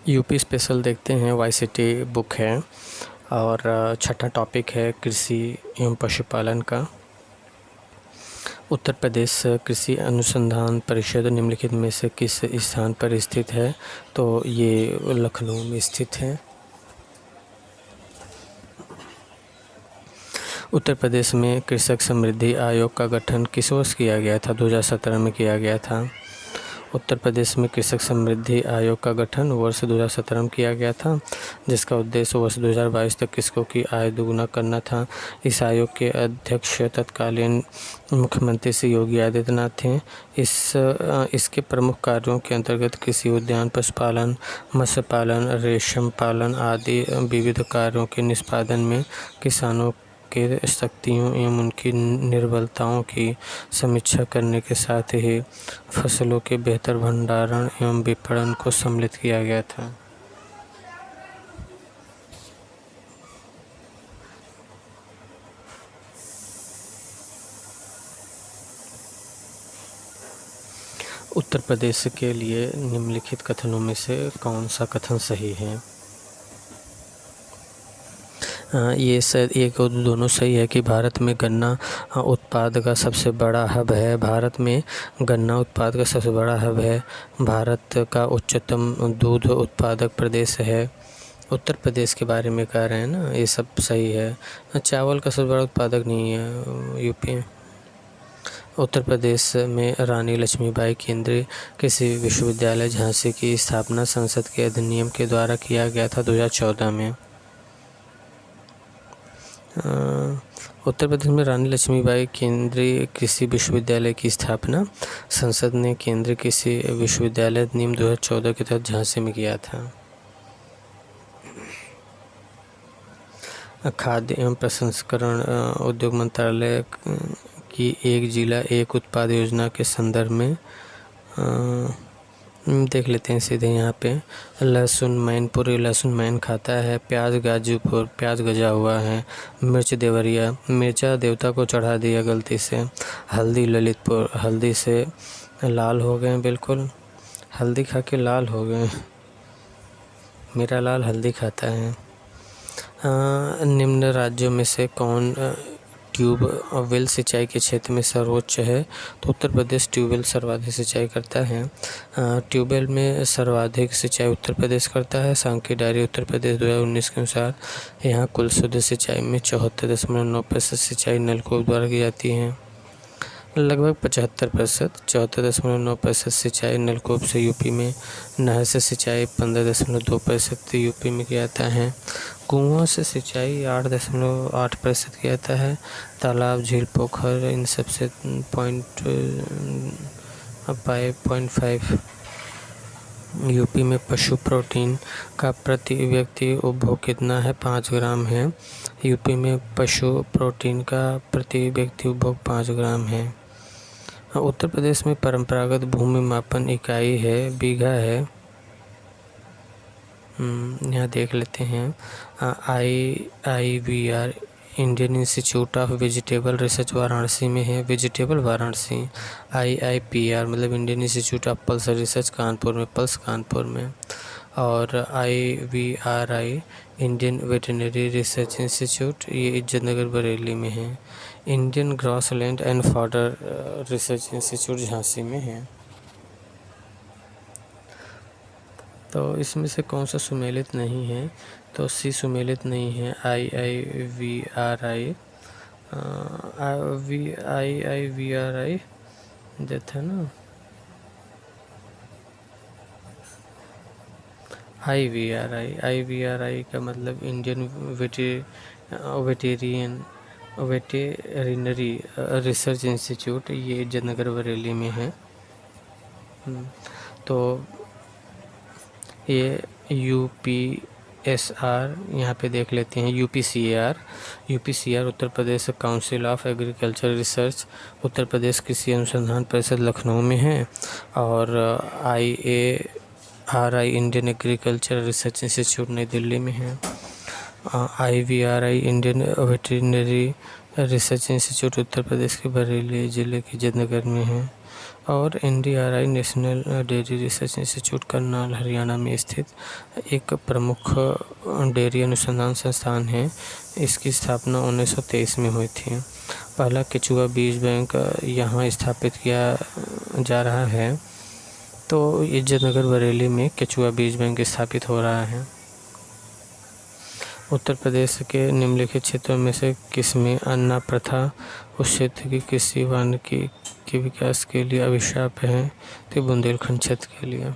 UP special देखते हैं। YCT book है और छठा टॉपिक है कृषि एवं पशुपालन का। उत्तर प्रदेश कृषि अनुसंधान परिषद निम्नलिखित में से किस स्थान पर स्थित है? तो ये लखनऊ में स्थित है। उत्तर प्रदेश में कृषक समृद्धि आयोग का गठन किस वर्ष किया गया था? 2017 में किया गया था। उत्तर प्रदेश में कृषक समृद्धि आयोग का गठन वर्ष 2017 में किया गया था, जिसका उद्देश्य वर्ष 2022 तक कृषकों की आय दोगुना करना था। इस आयोग के अध्यक्ष तत्कालीन मुख्यमंत्री श्री योगी आदित्यनाथ थे। इसके प्रमुख कार्यों के अंतर्गत कृषि उद्यान, पशुपालन, मत्स्य पालन, रेशम पालन आदि विविध कार्यों के निष्पादन में किसानों के शक्तियों एवं उनकी निर्बलताओं की समीक्षा करने के साथ ही फसलों के बेहतर भंडारण एवं विपणन को सम्मिलित किया गया था। उत्तर प्रदेश के लिए निम्नलिखित कथनों में से कौन सा कथन सही है? ये एक और दोनों सही है कि भारत में गन्ना उत्पाद का सबसे बड़ा हब है। भारत में गन्ना उत्पाद का सबसे बड़ा हब है। भारत का उच्चतम दूध उत्पादक प्रदेश है। उत्तर प्रदेश के बारे में कह रहे हैं ना, ये सब सही है। चावल का सबसे बड़ा उत्पादक नहीं है यूपी। उत्तर प्रदेश में रानी लक्ष्मीबाई केंद्रीय कृषि विश्वविद्यालय झांसी की स्थापना संसद के अधिनियम के द्वारा किया गया था 2014 में। उत्तर प्रदेश में रानी लक्ष्मीबाई केंद्रीय कृषि विश्वविद्यालय की स्थापना संसद ने केंद्रीय कृषि विश्वविद्यालय अधिनियम 2014 के तहत झांसी में किया था। खाद्य एवं प्रसंस्करण उद्योग मंत्रालय की एक जिला एक उत्पाद योजना के संदर्भ में देख लेते हैं सीधे यहाँ पे। लहसुन मैनपुरी लहसुन मैन खाता है। प्याज गाजीपुर प्याज गजा हुआ है। मिर्च देवरिया मिर्चा देवता को चढ़ा दिया गलती से। हल्दी ललितपुर हल्दी से लाल हो गए, बिल्कुल हल्दी खा के लाल हो गए। मेरा लाल हल्दी खाता है। निम्न राज्यों में से कौन ट्यूबवेल सिंचाई के क्षेत्र में सर्वोच्च है? तो उत्तर प्रदेश ट्यूबवेल सर्वाधिक सिंचाई करता है। ट्यूबवेल में सर्वाधिक सिंचाई उत्तर प्रदेश करता है। सांख्यिकी डायरी उत्तर प्रदेश 2019 के अनुसार यहाँ कुल शुद्ध सिंचाई में 74.9% सिंचाई नलकूप द्वारा की जाती है। लगभग 75% 74.9% सिंचाई नलकूप से यूपी में। नहर से सिंचाई 15.2% यूपी में किया जाता है। कुआं से सिंचाई 8.8% किया जाता है। तालाब झील पोखर इन सब से 0.5। यूपी में पशु प्रोटीन का प्रति व्यक्ति उपभोग कितना है? 5 ग्राम है। यूपी में पशु प्रोटीन का प्रति व्यक्ति उपभोग 5 ग्राम है। उत्तर प्रदेश में परंपरागत भूमि मापन इकाई है बीघा है। यहाँ देख लेते हैं। IIVR Indian institute of vegetable research Varanasi में है। वेजिटेबल वाराणसी। IIPR मतलब Indian institute of pulse research Kanpur में, पल्स कानपुर में। और IVRI Indian veterinary research institute ये इज्जतनगर बरेली में है। Indian grassland and fodder research institute Jhansi में है। तो इसमें से कौन सा सुमेलित नहीं है? तो सी सुमेलित नहीं है। IIVRI देता है ना। IVRI का मतलब इंडियन वेटेरिनरी रिसर्च इंस्टीट्यूट ये इज्जतनगर बरेली में है। तो ये UPSR यहाँ पे देख लेते हैं। UPCR Uttar Pradesh council of agriculture research Uttar Pradesh कृषि अनुसंधान परिषद लखनऊ में है। और IARI Indian agriculture research institute New Delhi में है। IVRI Indian veterinary research institute Uttar Pradesh के बरेली जिले के इज्जतनगर में है। और NDRI national dairy research institute Karnal Haryana में स्थित एक प्रमुख डेयरी अनुसंधान संस्थान है। इसकी स्थापना 1923 में हुई थी। पहला केचुआ बीज बैंक यहाँ स्थापित किया जा रहा है। तो इज्जतनगर बरेली में केचुआ बीज बैंक स्थापित हो रहा है। उत्तर प्रदेश के निम्नलिखित क्षेत्रों में से किसमें अन्ना प्रथा उस क्षेत्र की कृषि वानिकी के विकास के लिए अभिशाप है? तो बुंदेलखंड क्षेत्र के लिए।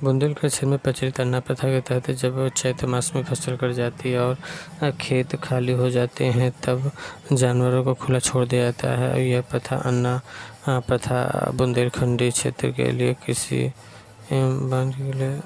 बुंदेलखंड क्षेत्र में प्रचलित अन्ना प्रथा के तहत जब चैत्र मास में फसल कट जाती है और खेत खाली हो जाते हैं तब जानवरों को खुला छोड़ दिया जाता है। यह प्रथा अन्ना प्रथा बुंदेलखंडी क्षेत्र के लिए कृषि एवं वानिकी के लिए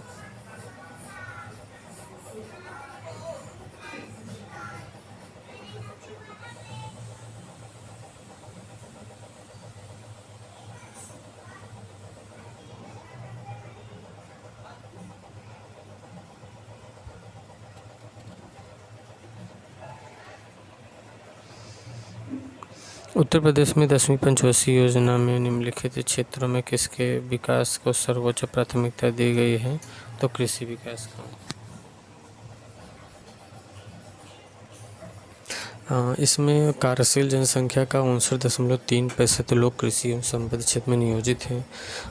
उत्तर प्रदेश में 10वीं पंचवर्षीय योजना में निम्नलिखित क्षेत्रों में किसके विकास को सर्वोच्च प्राथमिकता दी गई है? तो कृषि विकास को। इसमें कार्यशील जनसंख्या का 59.3% लोग कृषि एवं संबद्ध क्षेत्र में नियोजित हैं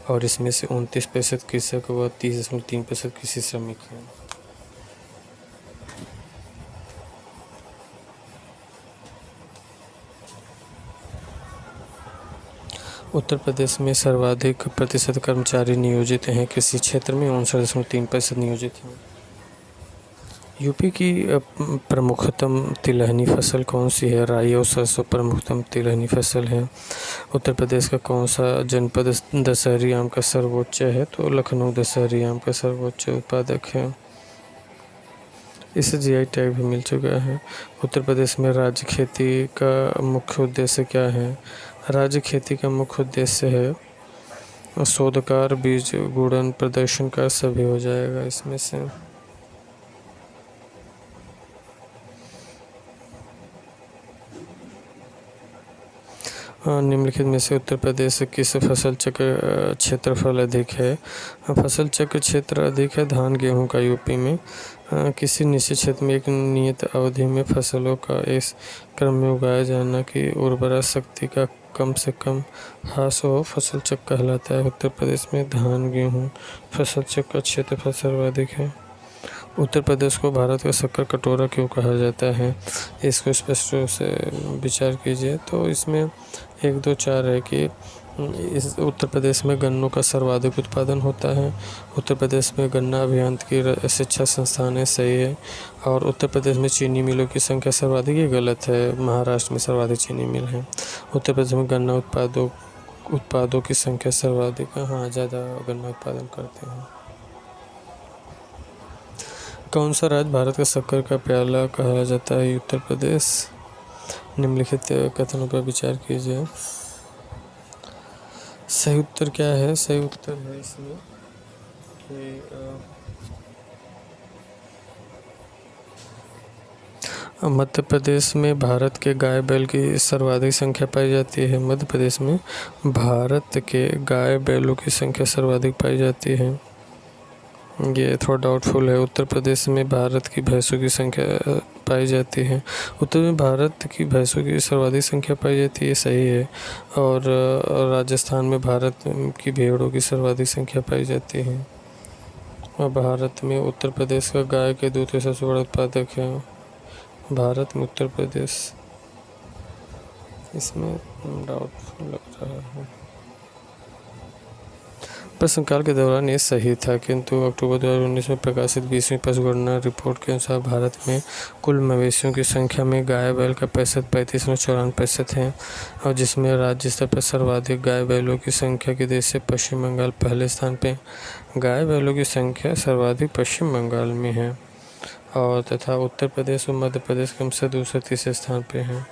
और इसमें से 29% कृषक व 30.3% कृषि श्रमिक हैं। उत्तर प्रदेश में सर्वाधिक प्रतिशत कर्मचारी नियोजित हैं कृषि क्षेत्र में, 59.3% नियोजित हैं। यूपी की प्रमुखतम तिलहनी फसल कौन सी है? राई और सरसों प्रमुखतम तिलहनी फसल है। उत्तर प्रदेश का कौन सा जनपद दशहरी आम का सर्वोच्च है? तो लखनऊ दशहरी आम का सर्वोच्च उत्पादक है। इसे GI टैग भी मिल चुका है। उत्तर प्रदेश में राज्य खेती का मुख्य उद्देश्य क्या है? राज्य खेती का मुख्य उद्देश्य है शोधकार, बीज गुणन, प्रदर्शनकार सभी हो जाएगा इसमें से। निम्नलिखित में से उत्तर प्रदेश किस फसल चक्र क्षेत्रफल अधिक है? फसल चक्र क्षेत्र अधिक है धान गेहूं का यूपी में। किसी निश्चित क्षेत्र में एक नियत अवधि में फसलों का इस क्रम में उगाया जाना कि उर्वरा शक्ति का कम से कम ह्रास हो फसल चक्र कहलाता है। उत्तर प्रदेश में धान गेहूं फसल चक्र का क्षेत्रफल सर्वाधिक है। उत्तर प्रदेश को भारत का शक्कर कटोरा क्यों कहा जाता है? इसको स्पष्ट रूप से विचार कीजिए। तो इसमें 1, 2, 4 है कि इस उत्तर प्रदेश में गन्नों का सर्वाधिक उत्पादन होता है। उत्तर प्रदेश में गन्ना अभियांत्रिकी शिक्षा संस्थान है, सही है। और उत्तर प्रदेश में चीनी मिलों की संख्या सर्वाधिक, ये गलत है। महाराष्ट्र में सर्वाधिक चीनी मिल है। उत्तर प्रदेश में गन्ना उत्पादों की संख्या सर्वाधिक, हाँ ज़्यादा गन्ना उत्पादन करते हैं। कौन सा राज्य भारत का शक्कर का प्याला कहा जाता है? उत्तर प्रदेश। निम्नलिखित कथनों पर विचार कीजिए। सही उत्तर क्या है? सही उत्तर है इसमें कि मध्य प्रदेश में भारत के गाय बैल की सर्वाधिक संख्या पाई जाती है। मध्य प्रदेश में भारत के गाय बैलों की संख्या सर्वाधिक पाई जाती है। ये थोड़ा डाउटफुल है। उत्तर प्रदेश में भारत की भैंसों की संख्या पाई जाती है। उत्तर में भारत की भैंसों की सर्वाधिक संख्या पाई जाती है, सही है। और राजस्थान में भारत की भेड़ों की सर्वाधिक संख्या पाई जाती है। और भारत में उत्तर प्रदेश का गाय के दूध का सबसे बड़ा उत्पादक है। भारत में उत्तर प्रदेश, इसमें डाउटफुल लग रहा है। प्रश्नकाल के दौरान ये सही था, किंतु अक्टूबर 2019 में प्रकाशित 20वीं पशुगणना रिपोर्ट के अनुसार भारत में कुल मवेशियों की संख्या में गाय बैल का 35.94% है और जिसमें राज्य स्तर पर सर्वाधिक गाय बैलों की संख्या के देश से पश्चिम बंगाल पहले स्थान पे। गाय बैलों की संख्या सर्वाधिक पश्चिम बंगाल में है और तथा उत्तर प्रदेश और मध्य प्रदेश क्रमशः दूसरे तीसरे स्थान पे हैं।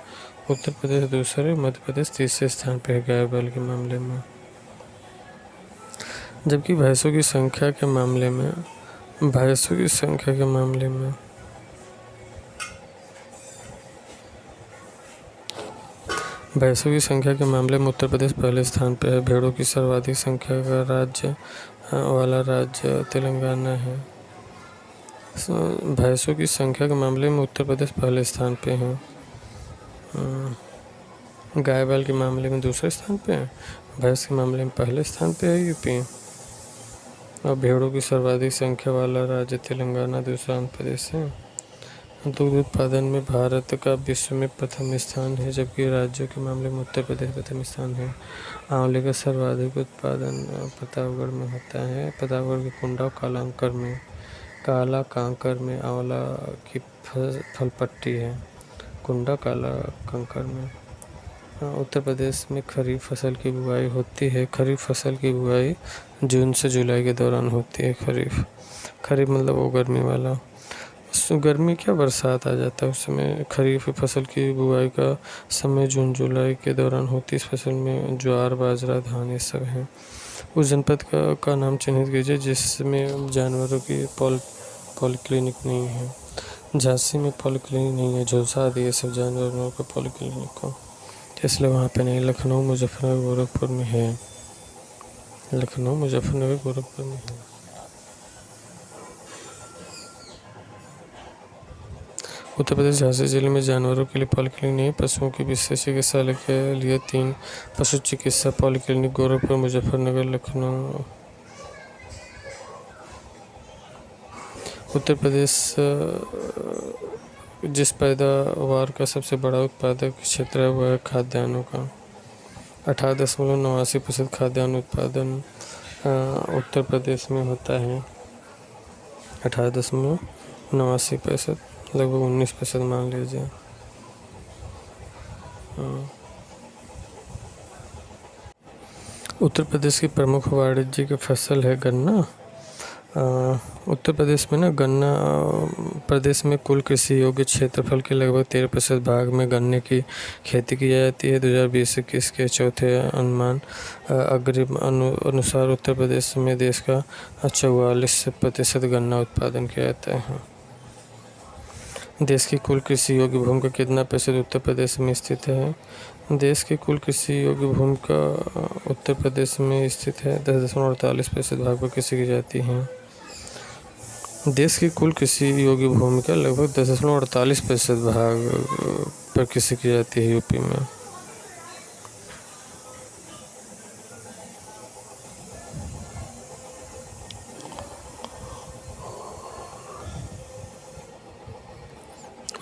उत्तर प्रदेश दूसरे, मध्य प्रदेश तीसरे स्थान पे है गाय बैल के मामले में। जबकि भैंसों की संख्या के मामले में भैंसों की संख्या के मामले में उत्तर प्रदेश पहले स्थान पर है। भेड़ों की सर्वाधिक संख्या का वाला राज्य तेलंगाना है। भैंसों की संख्या के मामले में उत्तर प्रदेश पहले स्थान पे है। गाय बैल के मामले में दूसरे स्थान पे है। भैंस के मामले में पहले स्थान पे है यूपी। और भेड़ों की सर्वाधिक संख्या वाला राज्य तेलंगाना दूसरा आंध्र प्रदेश है। दुग्ध उत्पादन में भारत का विश्व में प्रथम स्थान है, जबकि राज्यों के मामले में उत्तर प्रदेश प्रथम स्थान है। आंवले का सर्वाधिक उत्पादन प्रतापगढ़ में होता है। प्रतापगढ़ के कुंडा और काला कांकर में आंवला की फल पट्टी है। कुंडा काला कांकर में। उत्तर प्रदेश में खरीफ फसल की बुआई होती है। खरीफ फसल की बुआई जून से जुलाई के दौरान होती है। खरीफ मतलब वो गर्मी वाला, गर्मी क्या बरसात आ जाता है उस समय। खरीफ फसल की बुआई का समय जून जुलाई के दौरान होती है। इस फसल में ज्वार बाजरा धान ये सब है। उस जनपद का नाम चिन्हित कीजिए जिसमें जानवरों की पॉलीक्लिनिक नहीं है। झांसी में पॉलीक्लिनिक नहीं है, झुलसा दिए सब जानवरों का पॉलीक्लिनिक को, इसलिए वहाँ पे नहीं। लखनऊ मुजफ्फरनगर गोरखपुर में है। लखनऊ मुजफ्फरनगर गोरखपुर में है। उत्तर प्रदेश झांसी जिले में जानवरों के लिए पॉलीक्लिनिक नहीं। पशुओं की विशेष चिकित्सालय के लिए 3 पशु चिकित्सा पॉलीक्लिनिक गोरखपुर मुजफ्फरनगर लखनऊ। उत्तर प्रदेश जिस पैदावार का सबसे बड़ा उत्पादक क्षेत्र है वह है खाद्यान्नों का। 18.89% खाद्यान्न उत्पादन उत्तर प्रदेश में होता है। 18.89%, लगभग 19% मान लीजिए। उत्तर प्रदेश की प्रमुख वाणिज्यिक फसल है गन्ना। उत्तर प्रदेश में गन्ना प्रदेश में कुल कृषि योग्य क्षेत्रफल के लगभग 13% भाग में गन्ने की खेती की जाती है। 2020-21 के चौथे अनुमान अग्रिम अनुसार उत्तर प्रदेश में देश का 44% गन्ना उत्पादन किया जाता है। देश की कुल कृषि योग्य भूमि का कितना प्रतिशत उत्तर प्रदेश में स्थित है? देश की कुल कृषि योग्य भूमि का उत्तर प्रदेश में स्थित है। 10.48% भाग पर कृषि की जाती है। देश की कुल कृषि योग्य भूमि का लगभग 10.48% भाग पर कृषि की जाती है यूपी में।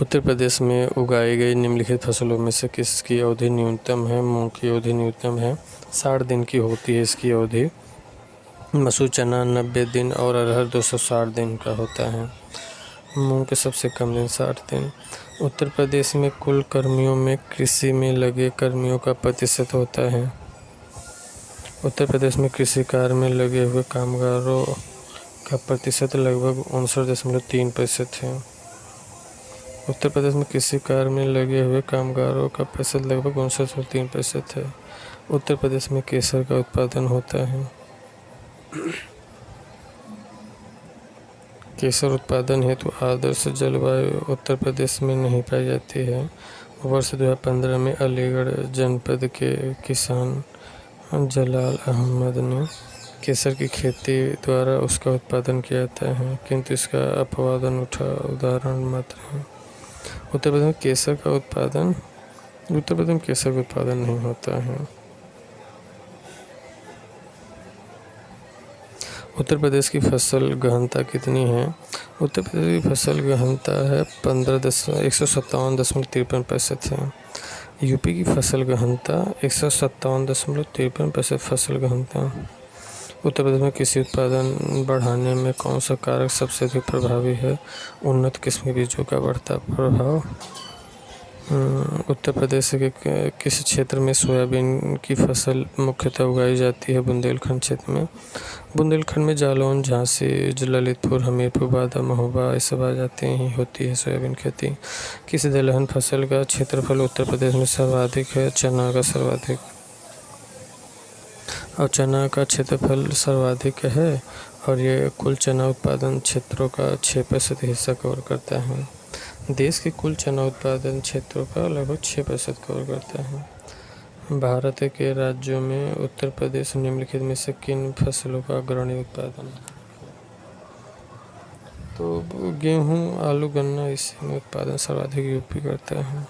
उत्तर प्रदेश में उगाई गई निम्नलिखित फसलों में से किसकी अवधि न्यूनतम है? मूंग की अवधि न्यूनतम है, 60 दिन की होती है इसकी अवधि। मसूर चना 90 दिन और अरहर 260 दिन का होता है। मूंग के सबसे कम दिन 60 दिन। उत्तर प्रदेश में कुल कर्मियों में कृषि में लगे कर्मियों का प्रतिशत होता है। उत्तर प्रदेश में कृषि कार्य में लगे हुए कामगारों का प्रतिशत लगभग 59.3% है। उत्तर प्रदेश में कृषि कार्य में लगे हुए कामगारों का प्रतिशत लगभग 59.3% है। उत्तर प्रदेश में केसर का उत्पादन होता है। केसर उत्पादन हेतु आदर्श जलवायु उत्तर प्रदेश में नहीं पाई जाती है। वर्ष 2015 में अलीगढ़ जनपद के किसान जलाल अहमद ने केसर की खेती द्वारा उसका उत्पादन किया जाता है, किंतु इसका अपवाद अनूठा उदाहरण मात्र है। उत्तर प्रदेश में केसर का उत्पादन नहीं होता है। उत्तर प्रदेश की फसल गहनता कितनी है? उत्तर प्रदेश की फसल गहनता है 157.53% है। यूपी की फसल गहनता 157.53% फसल गहनता। उत्तर प्रदेश में कृषि उत्पादन बढ़ाने में कौन सा कारक सबसे अधिक प्रभावी है? उन्नत किस्म के बीजों का बढ़ता प्रभाव। उत्तर प्रदेश के किस क्षेत्र में सोयाबीन की फसल मुख्यतः उगाई जाती है? बुंदेलखंड क्षेत्र में। बुंदेलखंड में जालौन, झांसी, ललितपुर, हमीरपुर, बादा, महोबा ये सब आ जाते हैं, होती है सोयाबीन खेती। किस दलहन फसल का क्षेत्रफल उत्तर प्रदेश में सर्वाधिक है? चना का सर्वाधिक। और चना का क्षेत्रफल सर्वाधिक है और ये कुल चना उत्पादन क्षेत्रों का 6% हिस्सा कवर करता है। देश के कुल चना उत्पादन क्षेत्रों का लगभग 6% कवर करता है। भारत के राज्यों में उत्तर प्रदेश निम्नलिखित में से किन फसलों का अग्रणी उत्पादन? तो गेहूँ, आलू, गन्ना, इसमें उत्पादन सर्वाधिक यूपी करता है।